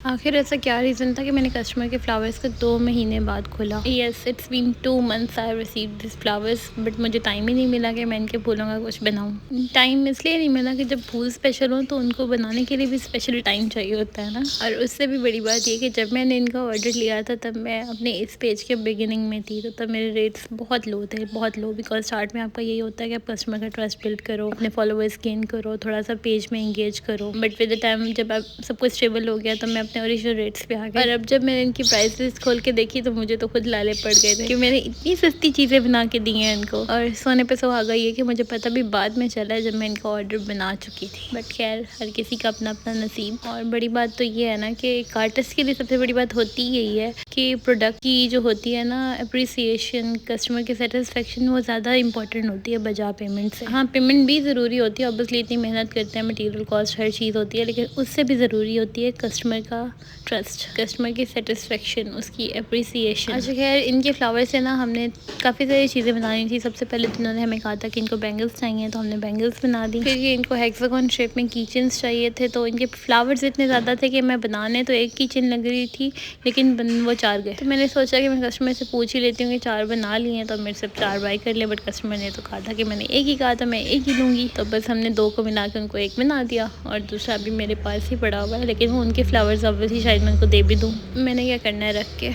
आखिर ऐसा क्या रीज़न था कि मैंने कस्टमर के फ्लावर्स को 2 महीने बाद खोला। Yes, it's been 2 months I have received this flowers, but मुझे टाइम ही नहीं मिला कि मैं इनके फूलों का कुछ बनाऊँ। टाइम इसलिए नहीं मिला कि जब फूल स्पेशल हों तो उनको बनाने के लिए भी स्पेशल टाइम चाहिए होता है ना। और उससे भी बड़ी बात ये कि जब मैंने इनका ऑर्डर लिया था तब मैं अपने इस पेज के बिगिनिंग में थी, तो तब मेरे रेट्स बहुत लो थे, बहुत लो। बिकॉज स्टार्ट में आपका यही होता है कि आप कस्टमर का ट्रस्ट बिल्ड करो, अपने फॉलोअर्स गेन करो, थोड़ा सा पेज में इंगेज करो। बट विद द टाइम जब आप सब कुछ स्टेबल हो गया तो मैं अपने ओरिजिनल रेट्स पे आ गई। और अब जब मैंने इनकी प्राइस लिस्ट खोल के देखी तो मुझे तो खुद लाले पड़ गए थे कि मैंने इतनी सस्ती चीज़ें बना के दी हैं इनको। और सोने पे सुहागा ये कि मुझे पता भी बाद में चला जब मैं इनका ऑर्डर बना चुकी थी। बट खैर, हर किसी का अपना अपना नसीब। और बड़ी बात तो ये है ना कि एक आर्टिस्ट के लिए सबसे बड़ी बात होती यही है कि प्रोडक्ट की जो होती है ना अप्रिसिएशन, कस्टमर की सेटिस्फेक्शन, वो ज़्यादा इंपॉर्टेंट होती है बजा पेमेंट से। हाँ, पेमेंट भी ज़रूरी होती है, ऑब्वियसली इतनी मेहनत करते हैं, मटेरियल कॉस्ट हर चीज़ होती है, लेकिन उससे भी ज़रूरी होती है कस्टमर का ट्रस्ट, कस्टमर की सेटिस्फेक्शन, उसकी अप्रिसिएशन। अच्छा खैर, इनके फ्लावर से ना हमने काफ़ी सारी चीज़ें बनानी थी। सबसे पहले तो उन्होंने हमें कहा था कि इनको बैंगल्स चाहिए, तो हमने बैंगल्स बना दी। फिर ये इनको हेक्सागोन शेप में कीचेन्स चाहिए थे, तो इनके फ्लावर्स इतने ज़्यादा थे कि मैं बनाने तो एक कीचेन लग रही थी, लेकिन वो 4 गए। तो मैंने सोचा कि मैं कस्टमर से पूछ ही लेती हूँ कि 4 बना लिए हैं, तो मेरे से 4 बाई कर ले। बट कस्टमर ने तो कहा था कि मैंने एक ही कहा था, मैं एक ही लूँगी। तो बस हमने 2 को मिला के उनको 1 बना दिया, और दूसरा अभी मेरे पास ही पड़ा हुआ है, लेकिन वो उनके फ्लावर्स ऑब्वियसली शायद मैं उनको दे भी दूँ। मैंने क्या करना है रख के।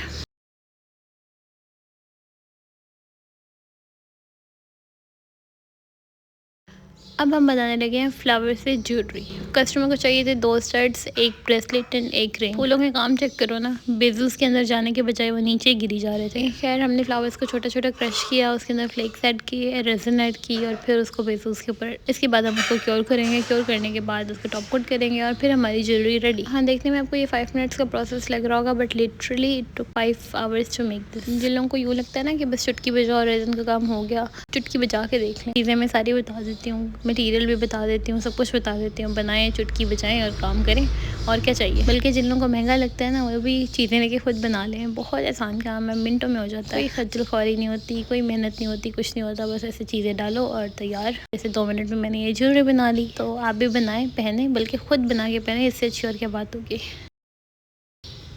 अब हम बनाने लगे हैं फ्लावर से ज्वेलरी। कस्टमर को चाहिए थे 2 स्टड्स, 1 ब्रेसलेट एंड 1 रिंग। फूलों के काम चेक करो ना, बेजल्स के अंदर जाने के बजाय वो नीचे गिरी जा रहे थे। खैर, हमने फ्लावर्स को छोटा छोटा क्रश किया, उसके अंदर फ्लेक्स ऐड किए, रेजिन ऐड की, और फिर उसको बेजल्स के ऊपर। इसके बाद हम उसको क्योर करेंगे। क्योर करने के बाद उसको टॉप कोट करेंगे, और फिर हमारी ज्वेलरी रेडी। हाँ, देखने में आपको ये 5 मिनट्स का प्रोसेस लग रहा होगा, but literally it took 5 hours to make this. जिन लोगों को यूँ लगता है ना कि बस चुटकी बजाओ और रेजिन का काम हो गया, चुटकी बजा के देख लें। चीज़ें मैं सारी बता देती हूँ, मटीरियल भी बता देती हूँ, सब कुछ बता देती हूँ। बनाएं, चुटकी बजाएं और काम करें, और क्या चाहिए। बल्कि जिन लोगों को महंगा लगता है ना, वो भी चीज़ें लेके खुद बना लें। बहुत आसान काम है, मिनटों में हो जाता है। कोई खज्जल ख्वारी नहीं होती, कोई मेहनत नहीं होती, कुछ नहीं होता। बस ऐसे चीज़ें डालो और तैयार। जैसे 2 मिनट में मैंने ये ज्वेलरी बना ली। तो आप भी बनाएं, पहने, बल्कि खुद बना के पहने, इससे अच्छी और क्या बात होगी।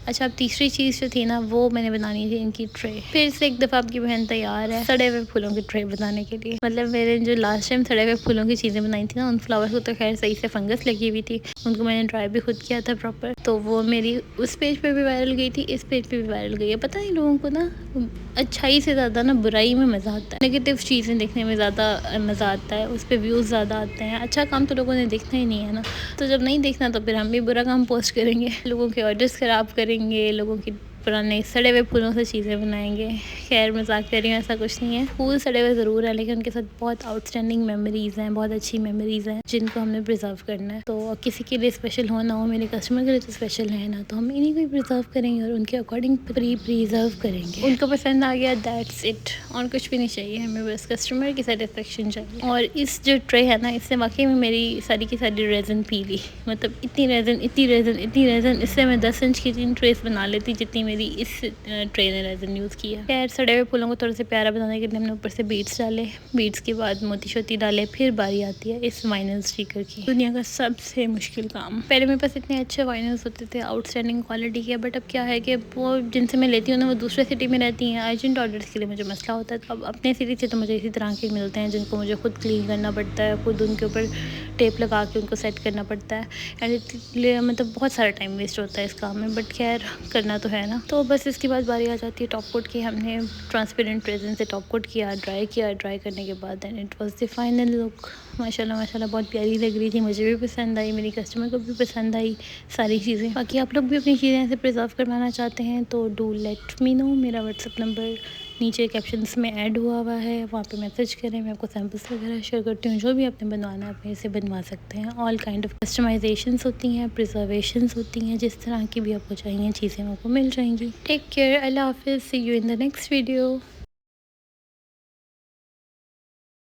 अच्छा, अब तीसरी चीज़ जो थी ना, वो मैंने बनानी थी इनकी ट्रे। फिर से एक दफ़ा आपकी बहन तैयार है सड़े हुए फूलों की ट्रे बनाने के लिए। मतलब मैंने जो लास्ट टाइम सड़े हुए फूलों की चीज़ें बनाई थी ना, उन फ्लावर्स को तो खैर सही से फंगस लगी हुई थी, उनको मैंने ड्राई भी खुद किया था प्रॉपर। तो वो मेरी उस पेज पे भी वायरल गई थी, इस पेज पे भी वायरल गई है। पता नहीं लोगों को ना अच्छाई से ज़्यादा ना बुराई में मज़ा आता है। नेगेटिव चीज़ें देखने में ज़्यादा मज़ा आता है, उस पर व्यूज़ ज़्यादा आते हैं। अच्छा काम तो लोगों ने देखना ही नहीं है ना, तो जब नहीं देखना तो फिर हम भी बुरा काम पोस्ट करेंगे, लोगों के ऑर्डर्स ख़राब करेंगे, लोगों की पुराने सड़े हुए फूलों से चीज़ें बनाएंगे। खैर, मजाक कर रही हूँ, ऐसा कुछ नहीं है। फूल सड़े हुए ज़रूर है, लेकिन उनके साथ बहुत आउटस्टैंडिंग मेमोरीज़ हैं, बहुत अच्छी मेमोरीज़ हैं, जिनको हमने प्रिजर्व करना है। तो किसी के लिए स्पेशल हो ना हो, मेरे कस्टमर के लिए तो स्पेशल है ना, तो हम इन्हीं को ही प्रिजर्व करेंगे और उनके अकॉर्डिंग प्रिजर्व करेंगे। उनको पसंद आ गया, दैट्स इट, और कुछ भी नहीं चाहिए हमें, बस कस्टमर की सेटिस्फेक्शन चाहिए। और इस जो ट्रे है ना, इससे वाकई में मेरी सारी की सारी रेजन पी ली। मतलब इतनी रेजन, इतनी रेजन, इतनी रेजन, इससे मैं 10 इंच की 3 ट्रेस बना लेती, जितनी मेरी इस ट्रे ने रेजन यूज़ किया। खैर, सड़े हुए फूलों को थोड़ा सा प्यारा बनाने के लिए हमने ऊपर से बीड्स डाले, बीड्स के बाद मोती शोती डाले। फिर बारी आती है इस वाइनल स्टिकर की, दुनिया का सबसे मुश्किल काम। पहले मेरे पास इतने अच्छे वाइनल्स होते थे, आउटस्टैंडिंग क्वालिटी के, बट अब क्या है कि वो जिनसे मैं लेती हूँ ना, वो दूसरे सिटी में रहती हैं। अर्जेंट ऑर्डर्स के लिए मुझे मसला होता है। तो अब अपने सिटी से तो मुझे इसी तरह के मिलते हैं, जिनको मुझे खुद क्लीन करना पड़ता है, खुद उनके ऊपर टेप लगा के उनको सेट करना पड़ता है, एंड इसलिए मतलब बहुत सारा टाइम वेस्ट होता है इस काम में। बट खैर, करना तो है ना। तो बस इसके बाद बारी आ जाती है टॉप कोट की। हमने ट्रांसपेरेंट रेजिन से टॉप कोट किया, ड्राई किया। ड्राई करने के बाद and it was the final look. माशाल्लाह माशाल्लाह, बहुत प्यारी लग रही थी, मुझे भी पसंद आई, मेरी कस्टमर को भी पसंद आई सारी चीज़ें। बाकी आप लोग भी अपनी चीज़ें ऐसे प्रिजर्व करवाना चाहते हैं तो डू लेट मी नो। मेरा व्हाट्सअप नंबर नीचे कैप्शंस में ऐड हुआ है, वहाँ पे मैसेज करें, मैं आपको सैम्पल्स वगैरह शेयर करती हूँ। जो भी आपने बनवाना है आप इसे बनवा सकते हैं। ऑल काइंड ऑफ कस्टमाइजेशंस होती हैं, प्रिजर्वेशंस होती हैं, जिस तरह की भी आपको चाहिए चीज़ें आपको मिल जाएंगी। टेक केयर, अल्लाह हाफिज़, see you in the next video.